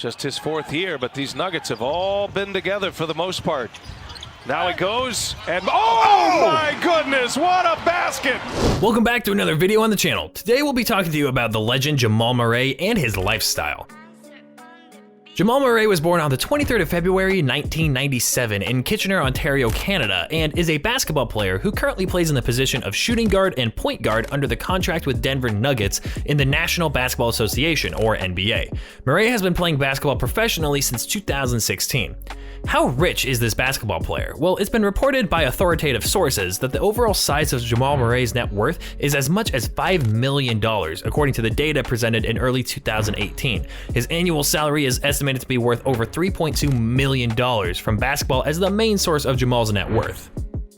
Just his 4th year, but these Nuggets have all been together for the most part. Now it goes, and oh my goodness, what a basket! Welcome back to another video on the channel. Today we'll be talking to you about the legend Jamal Murray and his lifestyle. Jamal Murray was born on the 23rd of February 1997 in Kitchener, Ontario, Canada, and is a basketball player who currently plays in the position of shooting guard and point guard under the contract with Denver Nuggets in the National Basketball Association, or NBA. Murray has been playing basketball professionally since 2016. How rich is this basketball player? Well, it's been reported by authoritative sources that the overall size of Jamal Murray's net worth is as much as $5 million, according to the data presented in early 2018. His annual salary is estimated to be worth over $3.2 million from basketball as the main source of Jamal's net worth.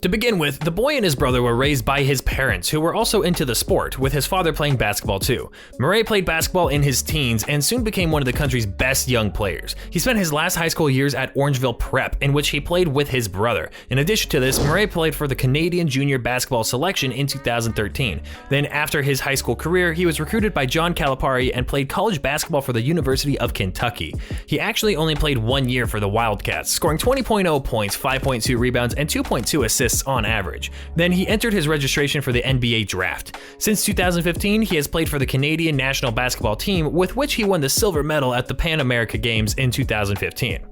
To begin with, the boy and his brother were raised by his parents, who were also into the sport, with his father playing basketball too. Murray played basketball in his teens and soon became one of the country's best young players. He spent his last high school years at Orangeville Prep, in which he played with his brother. In addition to this, Murray played for the Canadian Junior Basketball Selection in 2013. Then, after his high school career, he was recruited by John Calipari and played college basketball for the University of Kentucky. He actually only played 1 year for the Wildcats, scoring 20.0 points, 5.2 rebounds, and 2.2 assists on average. Then he entered his registration for the NBA draft. Since 2015, he has played for the Canadian national basketball team, with which he won the silver medal at the Pan America Games in 2015.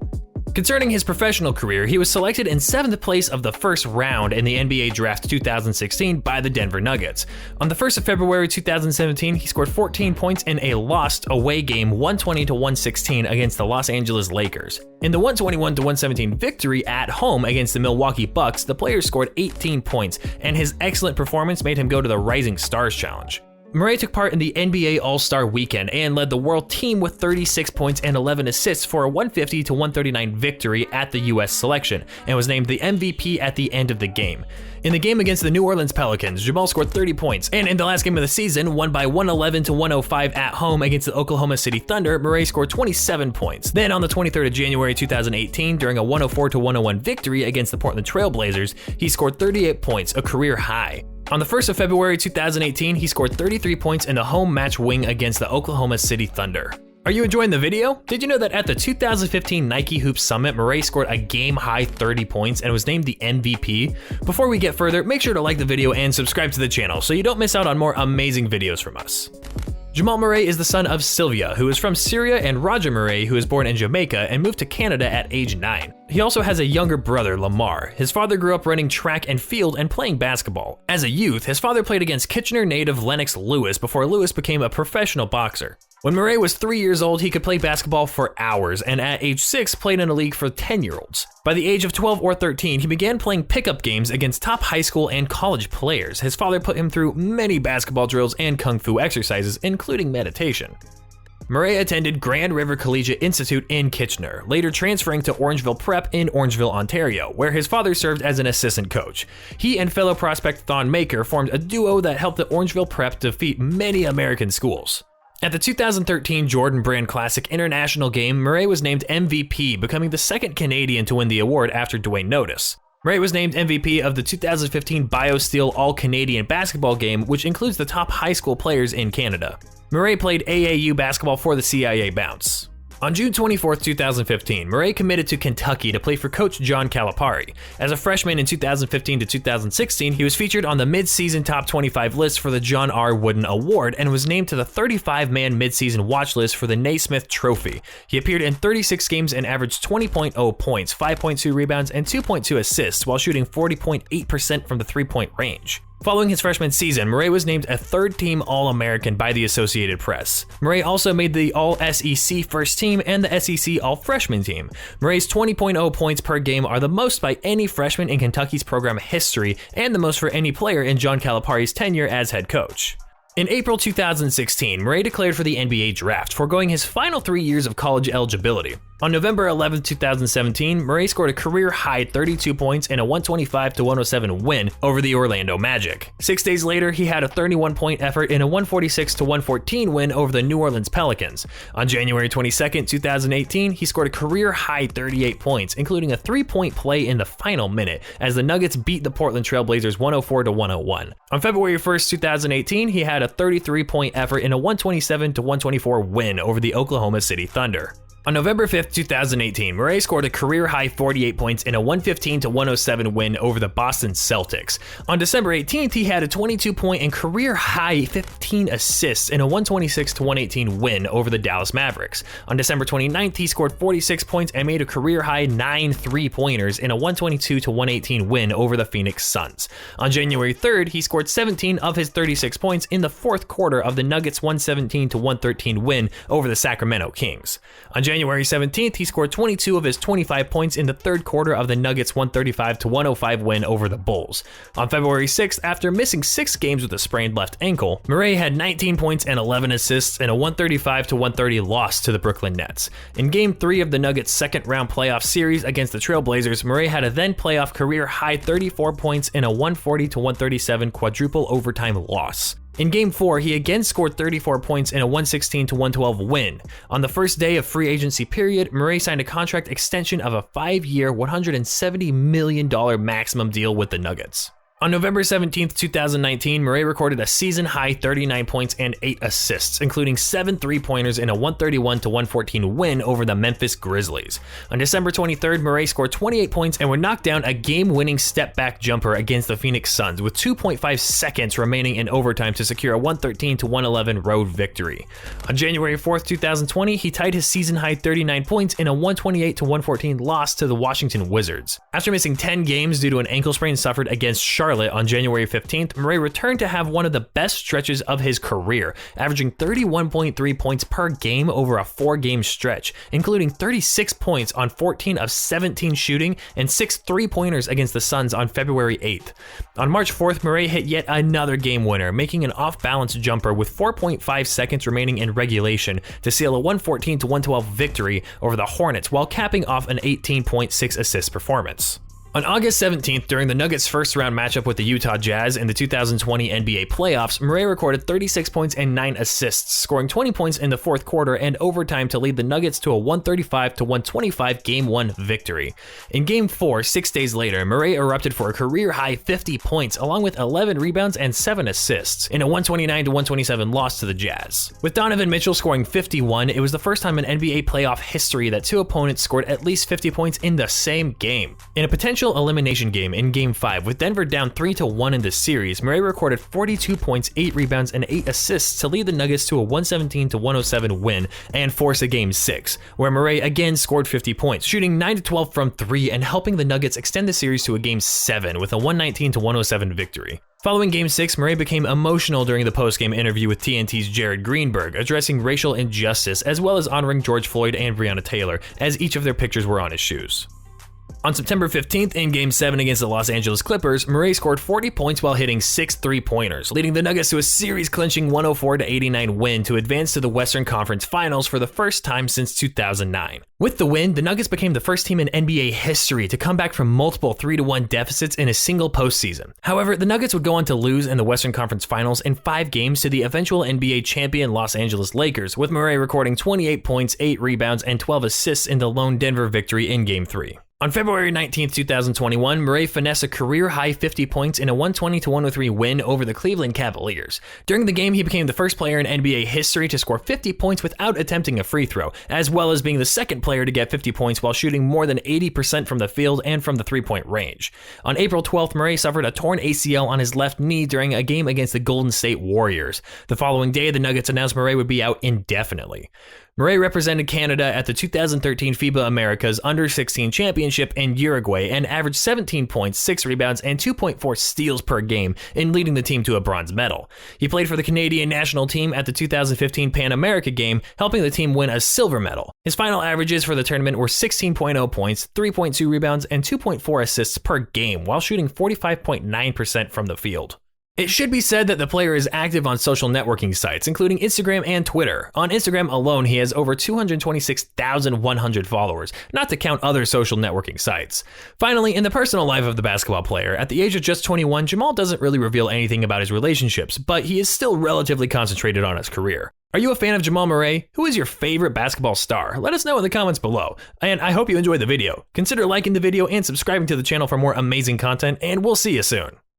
Concerning his professional career, he was selected in 7th place of the first round in the NBA Draft 2016 by the Denver Nuggets. On the 1st of February 2017, he scored 14 points in a lost away game 120-116 against the Los Angeles Lakers. In the 121-117 victory at home against the Milwaukee Bucks, the player scored 18 points, and his excellent performance made him go to the Rising Stars Challenge. Murray took part in the NBA All-Star Weekend and led the world team with 36 points and 11 assists for a 150-139 victory at the US selection, and was named the MVP at the end of the game. In the game against the New Orleans Pelicans, Jamal scored 30 points, and in the last game of the season, won by 111-105 at home against the Oklahoma City Thunder, Murray scored 27 points. Then on the 23rd of January 2018, during a 104-101 victory against the Portland Trail Blazers, he scored 38 points, a career high. On the 1st of February 2018, he scored 33 points in the home match win against the Oklahoma City Thunder. Are you enjoying the video? Did you know that at the 2015 Nike Hoops Summit, Murray scored a game-high 30 points and was named the MVP? Before we get further, make sure to like the video and subscribe to the channel so you don't miss out on more amazing videos from us. Jamal Murray is the son of Sylvia, who is from Syria, and Roger Murray, who was born in Jamaica and moved to Canada at age 9. He also has a younger brother, Lamar. His father grew up running track and field and playing basketball. As a youth, his father played against Kitchener native Lennox Lewis before Lewis became a professional boxer. When Murray was 3 years old, he could play basketball for hours, and at age 6 played in a league for 10-year-olds. By the age of 12 or 13, he began playing pickup games against top high school and college players. His father put him through many basketball drills and kung fu exercises, including meditation. Murray attended Grand River Collegiate Institute in Kitchener, later transferring to Orangeville Prep in Orangeville, Ontario, where his father served as an assistant coach. He and fellow prospect Thon Maker formed a duo that helped the Orangeville Prep defeat many American schools. At the 2013 Jordan Brand Classic International game, Murray was named MVP, becoming the second Canadian to win the award after Dwayne Notice. Murray was named MVP of the 2015 BioSteel All-Canadian basketball game, which includes the top high school players in Canada. Murray played AAU basketball for the CIA Bounce. On June 24, 2015, Murray committed to Kentucky to play for coach John Calipari. As a freshman in 2015 to 2016, he was featured on the mid-season top 25 list for the John R. Wooden Award and was named to the 35-man mid-season watch list for the Naismith Trophy. He appeared in 36 games and averaged 20.0 points, 5.2 rebounds, and 2.2 assists while shooting 40.8% from the three-point range. Following his freshman season, Murray was named a third-team All-American by the Associated Press. Murray also made the All-SEC first team and the SEC All-Freshman team. Murray's 20.0 points per game are the most by any freshman in Kentucky's program history and the most for any player in John Calipari's tenure as head coach. In April 2016, Murray declared for the NBA draft, foregoing his final 3 years of college eligibility. On November 11, 2017, Murray scored a career-high 32 points in a 125-107 win over the Orlando Magic. 6 days later, he had a 31-point effort in a 146-114 win over the New Orleans Pelicans. On January 22, 2018, he scored a career-high 38 points, including a 3-point play in the final minute, as the Nuggets beat the Portland Trail Blazers 104-101. On February 1, 2018, he had a 33-point effort in a 127-124 win over the Oklahoma City Thunder. On November 5th, 2018, Murray scored a career-high 48 points in a 115-107 win over the Boston Celtics. On December 18th, he had a 22-point and career-high 15 assists in a 126-118 win over the Dallas Mavericks. On December 29th, he scored 46 points and made a career-high 9 three-pointers in a 122-118 win over the Phoenix Suns. On January 3rd, he scored 17 of his 36 points in the fourth quarter of the Nuggets' 117-113 win over the Sacramento Kings. On January 17th, he scored 22 of his 25 points in the third quarter of the Nuggets' 135-105 win over the Bulls. On February 6th, after missing 6 games with a sprained left ankle, Murray had 19 points and 11 assists in a 135-130 loss to the Brooklyn Nets. In Game 3 of the Nuggets' second-round playoff series against the Trailblazers, Murray had a then-playoff career-high 34 points in a 140-137 quadruple overtime loss. In Game 4, he again scored 34 points in a 116-112 win. On the first day of free agency period, Murray signed a contract extension of a 5-year, $170 million maximum deal with the Nuggets. On November 17, 2019, Murray recorded a season-high 39 points and 8 assists, including 7 three-pointers in a 131-114 win over the Memphis Grizzlies. On December 23rd, Murray scored 28 points and would knock down a game-winning step-back jumper against the Phoenix Suns with 2.5 seconds remaining in overtime to secure a 113-111 road victory. On January 4, 2020, he tied his season-high 39 points in a 128-114 loss to the Washington Wizards. After missing 10 games due to an ankle sprain suffered against Charlotte on January 15th, Murray returned to have one of the best stretches of his career, averaging 31.3 points per game over a 4-game stretch, including 36 points on 14 of 17 shooting and 6 three-pointers against the Suns on February 8th. On March 4th, Murray hit yet another game winner, making an off-balance jumper with 4.5 seconds remaining in regulation to seal a 114-112 victory over the Hornets while capping off an 18.6 assist performance. On August 17th, during the Nuggets' first-round matchup with the Utah Jazz in the 2020 NBA playoffs, Murray recorded 36 points and 9 assists, scoring 20 points in the fourth quarter and overtime to lead the Nuggets to a 135-125 Game 1 victory. In Game 4, 6 days later, Murray erupted for a career-high 50 points, along with 11 rebounds and 7 assists, in a 129-127 loss to the Jazz. With Donovan Mitchell scoring 51, it was the first time in NBA playoff history that 2 opponents scored at least 50 points in the same game. In a potential elimination game in Game 5, with Denver down 3-1 in the series, Murray recorded 42 points, 8 rebounds, and 8 assists to lead the Nuggets to a 117-107 win and force a Game 6, where Murray again scored 50 points, shooting 9-12 from 3 and helping the Nuggets extend the series to a Game 7 with a 119-107 victory. Following Game 6, Murray became emotional during the post-game interview with TNT's Jared Greenberg, addressing racial injustice as well as honoring George Floyd and Breonna Taylor, as each of their pictures were on his shoes. On September 15th, in Game 7 against the Los Angeles Clippers, Murray scored 40 points while hitting 6 three-pointers, leading the Nuggets to a series-clinching 104-89 win to advance to the Western Conference Finals for the first time since 2009. With the win, the Nuggets became the first team in NBA history to come back from multiple 3-1 deficits in a single postseason. However, the Nuggets would go on to lose in the Western Conference Finals in 5 games to the eventual NBA champion Los Angeles Lakers, with Murray recording 28 points, 8 rebounds, and 12 assists in the lone Denver victory in Game 3. On February 19, 2021, Murray finessed a career-high 50 points in a 120-103 win over the Cleveland Cavaliers. During the game, he became the first player in NBA history to score 50 points without attempting a free throw, as well as being the second player to get 50 points while shooting more than 80% from the field and from the three-point range. On April 12th, Murray suffered a torn ACL on his left knee during a game against the Golden State Warriors. The following day, the Nuggets announced Murray would be out indefinitely. Murray represented Canada at the 2013 FIBA Americas Under-16 Championship in Uruguay and averaged 17 points, 6 rebounds, and 2.4 steals per game in leading the team to a bronze medal. He played for the Canadian national team at the 2015 Pan America game, helping the team win a silver medal. His final averages for the tournament were 16.0 points, 3.2 rebounds, and 2.4 assists per game, while shooting 45.9% from the field. It should be said that the player is active on social networking sites, including Instagram and Twitter. On Instagram alone, he has over 226,100 followers, not to count other social networking sites. Finally, in the personal life of the basketball player, at the age of just 21, Jamal doesn't really reveal anything about his relationships, but he is still relatively concentrated on his career. Are you a fan of Jamal Murray? Who is your favorite basketball star? Let us know in the comments below. And I hope you enjoyed the video. Consider liking the video and subscribing to the channel for more amazing content, and we'll see you soon.